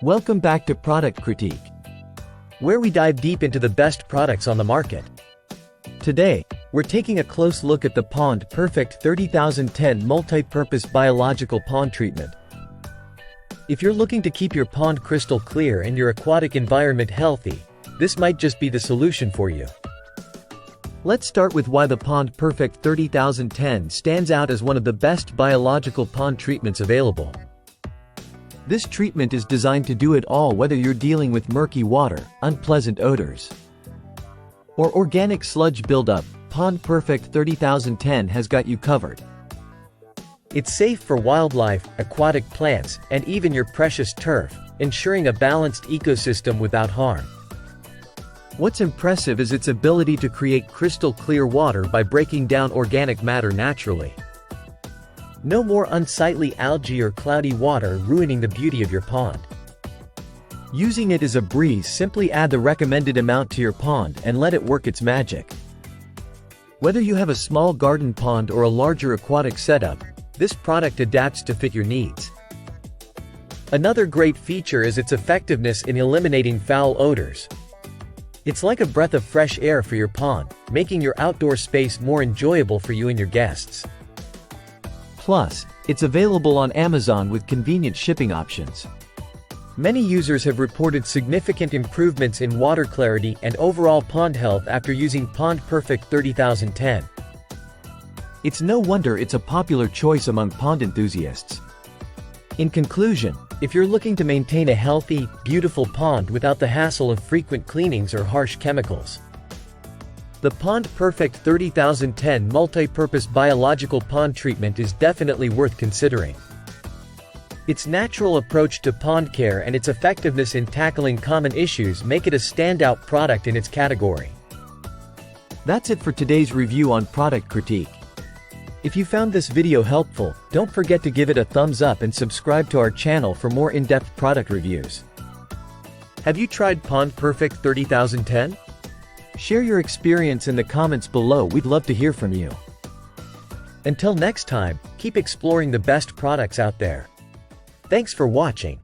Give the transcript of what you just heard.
Welcome back to Product Critique, where we dive deep into the best products on the market. Today, we're taking a close look at the PondPerfect 30010 multi-purpose biological pond treatment. If you're looking to keep your pond crystal clear and your aquatic environment healthy, this might just be the solution for you. Let's start with why the PondPerfect 30010 stands out as one of the best biological pond treatments available. This treatment is designed to do it all, whether you're dealing with murky water, unpleasant odors, or organic sludge buildup. PondPerfect 30010 has got you covered. It's safe for wildlife, aquatic plants, and even your precious turf, ensuring a balanced ecosystem without harm. What's impressive is its ability to create crystal clear water by breaking down organic matter naturally. No more unsightly algae or cloudy water ruining the beauty of your pond. Using it is a breeze. Simply add the recommended amount to your pond and let it work its magic. Whether you have a small garden pond or a larger aquatic setup, this product adapts to fit your needs. Another great feature is its effectiveness in eliminating foul odors. It's like a breath of fresh air for your pond, making your outdoor space more enjoyable for you and your guests. Plus, it's available on Amazon with convenient shipping options. Many users have reported significant improvements in water clarity and overall pond health after using PondPerfect 30010. It's no wonder it's a popular choice among pond enthusiasts. In conclusion, if you're looking to maintain a healthy, beautiful pond without the hassle of frequent cleanings or harsh chemicals, the PondPerfect 30010 multi-purpose biological pond treatment is definitely worth considering. Its natural approach to pond care and its effectiveness in tackling common issues make it a standout product in its category. That's it for today's review on Product Critique. If you found this video helpful, don't forget to give it a thumbs up and subscribe to our channel for more in-depth product reviews. Have you tried PondPerfect 30010? Share your experience in the comments below. We'd love to hear from you. Until next time, keep exploring the best products out there. Thanks for watching.